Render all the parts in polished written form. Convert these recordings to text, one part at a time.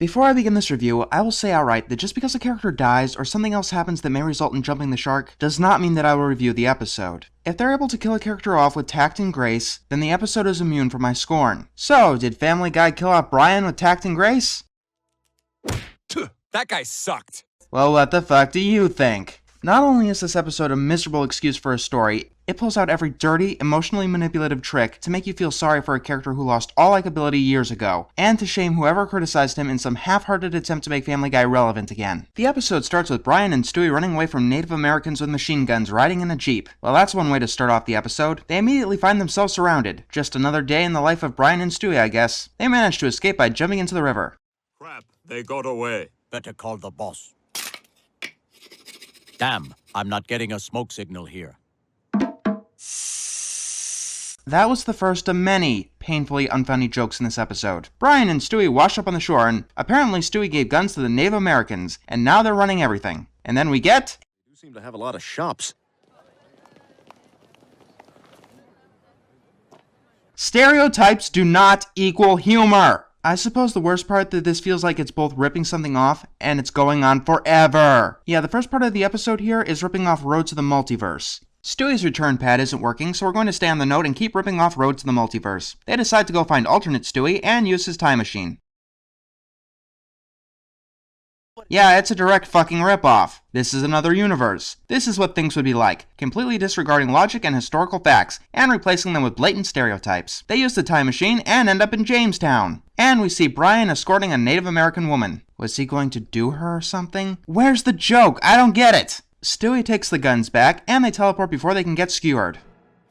Before I begin this review, I will say outright that just because a character dies or something else happens that may result in jumping the shark does not mean that I will review the episode. If they're able to kill a character off with tact and grace, then the episode is immune from my scorn. So, did Family Guy kill off Brian with tact and grace? That guy sucked. Well, what the fuck do you think? Not only is this episode a miserable excuse for a story, it pulls out every dirty, emotionally manipulative trick to make you feel sorry for a character who lost all likability years ago, and to shame whoever criticized him in some half-hearted attempt to make Family Guy relevant again. The episode starts with Brian and Stewie running away from Native Americans with machine guns riding in a Jeep. Well, that's one way to start off the episode. They immediately find themselves surrounded. Just another day in the life of Brian and Stewie, I guess. They manage to escape by jumping into the river. Crap, they got away. Better call the boss. Damn, I'm not getting a smoke signal here. That was the first of many painfully unfunny jokes in this episode. Brian and Stewie wash up on the shore, and apparently Stewie gave guns to the Native Americans, and now they're running everything. And then we get... You seem to have a lot of shops. Stereotypes do not equal humor! I suppose the worst part that this feels like it's both ripping something off, and it's going on forever. Yeah, the first part of the episode here is ripping off Road to the Multiverse. Stewie's return pad isn't working, so we're going to stay on the note and keep ripping off Road to the Multiverse. They decide to go find alternate Stewie and use his time machine. Yeah, it's a direct fucking ripoff. This is another universe. This is what things would be like, completely disregarding logic and historical facts, and replacing them with blatant stereotypes. They use the time machine and end up in Jamestown. And we see Brian escorting a Native American woman. Was he going to do her or something? Where's the joke? I don't get it! Stewie takes the guns back, and they teleport before they can get skewered.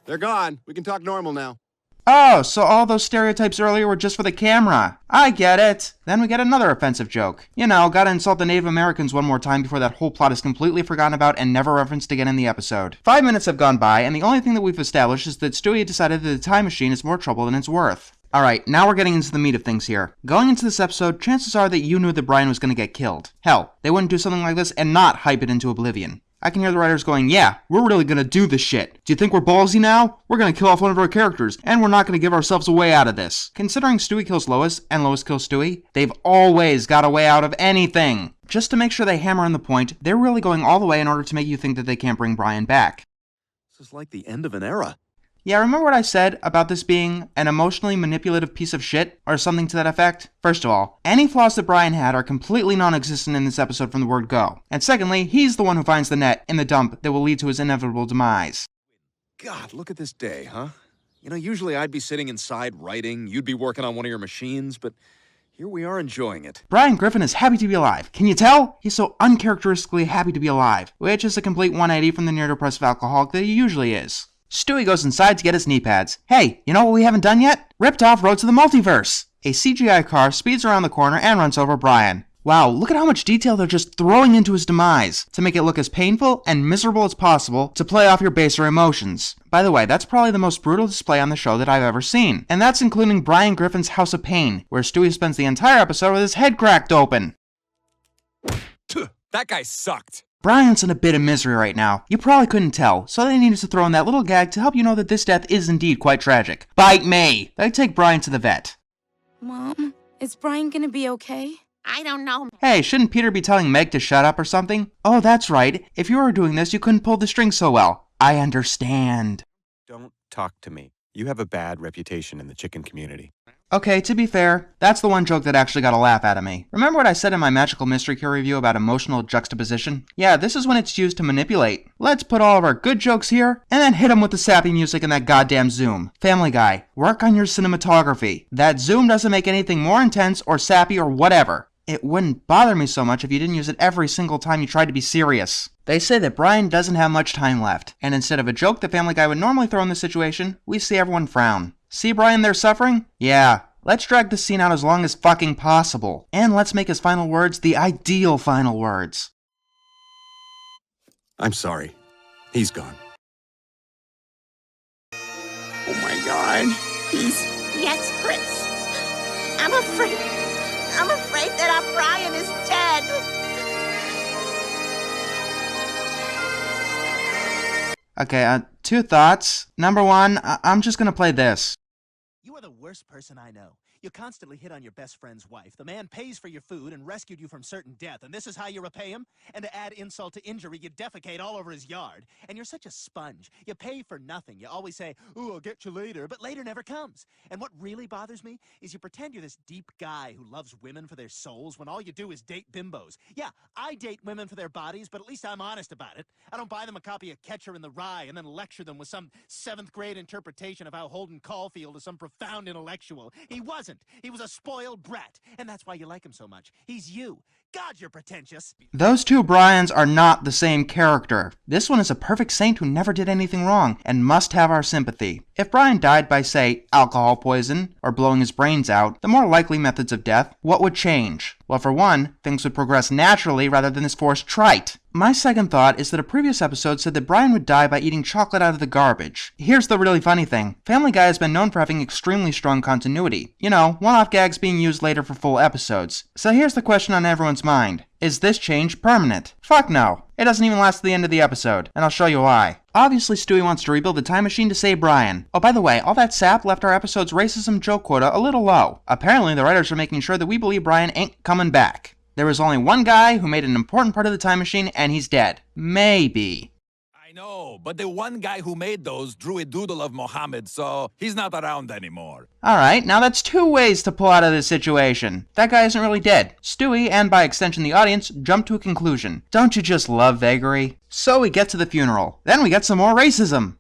They're gone. We can talk normal now. Oh, so all those stereotypes earlier were just for the camera. I get it. Then we get another offensive joke. You know, gotta insult the Native Americans one more time before that whole plot is completely forgotten about and never referenced again in the episode. 5 minutes have gone by, and the only thing that we've established is that Stewie decided that the time machine is more trouble than it's worth. Alright, now we're getting into the meat of things here. Going into this episode, chances are that you knew that Brian was gonna get killed. Hell, they wouldn't do something like this and not hype it into oblivion. I can hear the writers going, yeah, we're really gonna do this shit. Do you think we're ballsy now? We're gonna kill off one of our characters, and we're not gonna give ourselves a way out of this. Considering Stewie kills Lois, and Lois kills Stewie, they've always got a way out of anything. Just to make sure they hammer in the point, they're really going all the way in order to make you think that they can't bring Brian back. This is like the end of an era. Yeah, remember what I said about this being an emotionally manipulative piece of shit, or something to that effect? First of all, any flaws that Brian had are completely non-existent in this episode from the word go. And secondly, he's the one who finds the net in the dump that will lead to his inevitable demise. God, look at this day, huh? You know, usually I'd be sitting inside writing, you'd be working on one of your machines, but here we are enjoying it. Brian Griffin is happy to be alive. Can you tell? He's so uncharacteristically happy to be alive, which is a complete 180 from the near-depressive alcoholic that he usually is. Stewie goes inside to get his knee pads. Hey, you know what we haven't done yet? Ripped off Road to the Multiverse! A CGI car speeds around the corner and runs over Brian. Wow, look at how much detail they're just throwing into his demise, to make it look as painful and miserable as possible to play off your baser emotions. By the way, that's probably the most brutal display on the show that I've ever seen. And that's including Brian Griffin's House of Pain, where Stewie spends the entire episode with his head cracked open. That guy sucked. Brian's in a bit of misery right now. You probably couldn't tell, so they needed to throw in that little gag to help you know that this death is indeed quite tragic. Bite me! They take Brian to the vet. Mom, is Brian gonna be okay? I don't know. Hey, shouldn't Peter be telling Meg to shut up or something? Oh, that's right. If you were doing this, you couldn't pull the string so well. I understand. Don't talk to me. You have a bad reputation in the chicken community. Okay, to be fair, that's the one joke that actually got a laugh out of me. Remember what I said in my Magical Mystery Cure review about emotional juxtaposition? Yeah, this is when it's used to manipulate. Let's put all of our good jokes here, and then hit them with the sappy music and that goddamn zoom. Family Guy, work on your cinematography. That zoom doesn't make anything more intense or sappy or whatever. It wouldn't bother me so much if you didn't use it every single time you tried to be serious. They say that Brian doesn't have much time left, and instead of a joke that Family Guy would normally throw in this situation, we see everyone frown. See Brian there suffering? Yeah. Let's drag this scene out as long as fucking possible. And let's make his final words the ideal final words. I'm sorry. He's gone. Oh my God. Yes, Chris. I'm afraid that our Brian is dead. Okay, two thoughts. Number one, I'm just gonna play this. You are the worst person I know. You constantly hit on your best friend's wife. The man pays for your food and rescued you from certain death, and this is how you repay him? And to add insult to injury, you defecate all over his yard. And you're such a sponge. You pay for nothing. You always say, "Ooh, I'll get you later," but later never comes. And what really bothers me is you pretend you're this deep guy who loves women for their souls when all you do is date bimbos. Yeah, I date women for their bodies, but at least I'm honest about it. I don't buy them a copy of Catcher in the Rye and then lecture them with some 7th grade interpretation of how Holden Caulfield is some profound intellectual. He wasn't. He was a spoiled brat, and that's why you like him so much. He's you. God, you're pretentious. Those two Bryans are not the same character. This one is a perfect saint who never did anything wrong and must have our sympathy. If Brian died by, say, alcohol poison or blowing his brains out, the more likely methods of death, what would change? Well, for one, things would progress naturally rather than this forced trite. My second thought is that a previous episode said that Brian would die by eating chocolate out of the garbage. Here's the really funny thing. Family Guy has been known for having extremely strong continuity. You know, one-off gags being used later for full episodes. So here's the question on everyone's mind. Is this change permanent? Fuck no. It doesn't even last to the end of the episode, and I'll show you why. Obviously, Stewie wants to rebuild the time machine to save Brian. Oh, by the way, all that sap left our episode's racism joke quota a little low. Apparently, the writers are making sure that we believe Brian ain't coming back. There was only one guy who made an important part of the time machine, and he's dead. Maybe. I know, but the one guy who made those drew a doodle of Mohammed, so he's not around anymore. Alright, now that's two ways to pull out of this situation. That guy isn't really dead. Stewie, and by extension the audience, jump to a conclusion. Don't you just love vagary? So we get to the funeral. Then we get some more racism.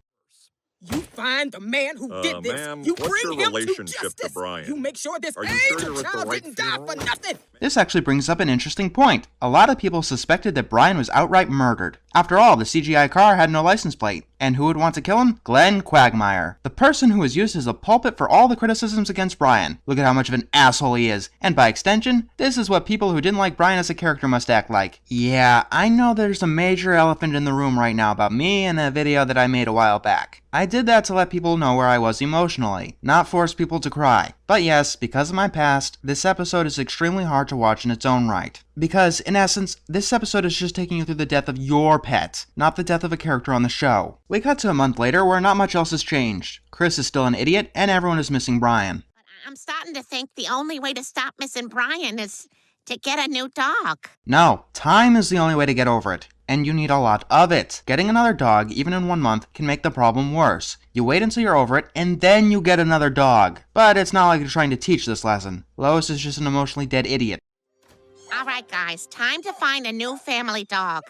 You find the man who did this. Ma'am, You what's bring your him to relationship to justice. Brian? You make sure this Are you sure angel you're at the child right didn't die for nothing. This actually brings up an interesting point. A lot of people suspected that Brian was outright murdered. After all, the CGI car had no license plate. And who would want to kill him? Glenn Quagmire. The person who was used as a pulpit for all the criticisms against Brian. Look at how much of an asshole he is. And by extension, this is what people who didn't like Brian as a character must act like. Yeah, I know there's a major elephant in the room right now about me and a video that I made a while back. I did that to let people know where I was emotionally, not force people to cry. But yes, because of my past, this episode is extremely hard to watch in its own right. Because, in essence, this episode is just taking you through the death of your pet, not the death of a character on the show. We cut to a month later where not much else has changed. Chris is still an idiot, and everyone is missing Brian. I'm starting to think the only way to stop missing Brian is to get a new dog. No, time is the only way to get over it. And you need a lot of it. Getting another dog, even in 1 month, can make the problem worse. You wait until you're over it, and then you get another dog. But it's not like you're trying to teach this lesson. Lois is just an emotionally dead idiot. All right, guys, time to find a new family dog.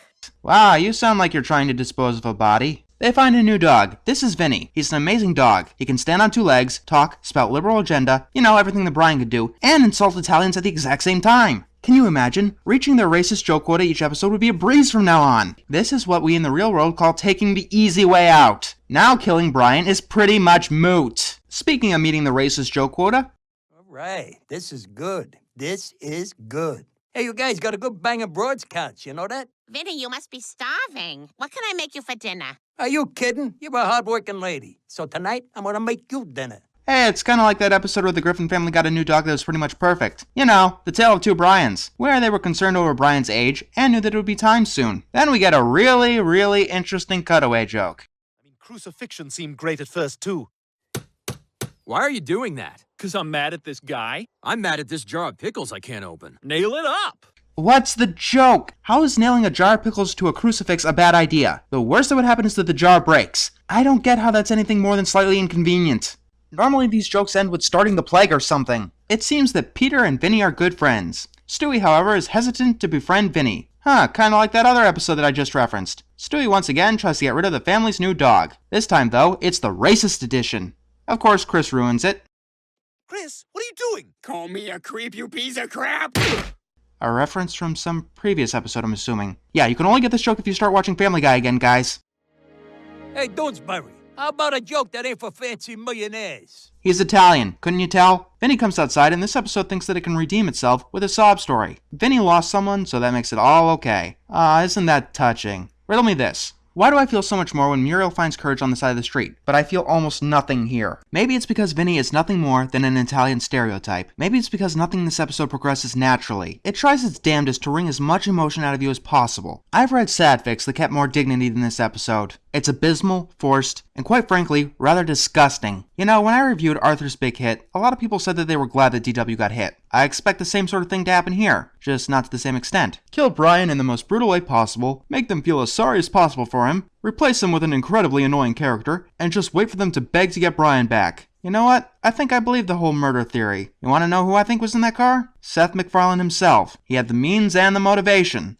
Wow, you sound like you're trying to dispose of a body. They find a new dog. This is Vinny. He's an amazing dog. He can stand on 2 legs, talk, spout liberal agenda, you know, everything that Brian could do, and insult Italians at the exact same time. Can you imagine? Reaching their racist joke quota each episode would be a breeze from now on. This is what we in the real world call taking the easy way out. Now killing Brian is pretty much moot. Speaking of meeting the racist joke quota. All right, this is good. This is good. Hey, you guys got a good bang of broadcasts, you know that? Vinny, you must be starving. What can I make you for dinner? Are you kidding? You're a hard-working lady. So tonight, I'm gonna make you dinner. Hey, it's kinda like that episode where the Griffin family got a new dog that was pretty much perfect. You know, The Tale of Two Brians, where they were concerned over Brian's age and knew that it would be time soon. Then we get a really, really interesting cutaway joke. I mean, crucifixion seemed great at first, too. Why are you doing that? 'Cause I'm mad at this guy? I'm mad at this jar of pickles I can't open. Nail it up! What's the joke? How is nailing a jar of pickles to a crucifix a bad idea? The worst that would happen is that the jar breaks. I don't get how that's anything more than slightly inconvenient. Normally these jokes end with starting the plague or something. It seems that Peter and Vinny are good friends. Stewie, however, is hesitant to befriend Vinny. Kinda like that other episode that I just referenced. Stewie once again tries to get rid of the family's new dog. This time, though, it's the racist edition. Of course, Chris ruins it. Chris, what are you doing? Call me a creep, you piece of crap. A reference from some previous episode, I'm assuming. Yeah, you can only get this joke if you start watching Family Guy again, guys. Hey, Doonesbury, how about a joke that ain't for fancy millionaires? He's Italian, couldn't you tell? Vinny comes outside, and this episode thinks that it can redeem itself with a sob story. Vinny lost someone, so that makes it all okay. Isn't that touching? Riddle me this. Why do I feel so much more when Muriel finds courage on the side of the street, but I feel almost nothing here? Maybe it's because Vinny is nothing more than an Italian stereotype. Maybe it's because nothing in this episode progresses naturally. It tries its damnedest to wring as much emotion out of you as possible. I've read sad fics that kept more dignity than this episode. It's abysmal, forced, and quite frankly, rather disgusting. You know, when I reviewed Arthur's Big Hit, a lot of people said that they were glad that DW got hit. I expect the same sort of thing to happen here, just not to the same extent. Kill Brian in the most brutal way possible, make them feel as sorry as possible for him, replace him with an incredibly annoying character, and just wait for them to beg to get Brian back. You know what? I think I believe the whole murder theory. You want to know who I think was in that car? Seth MacFarlane himself. He had the means and the motivation.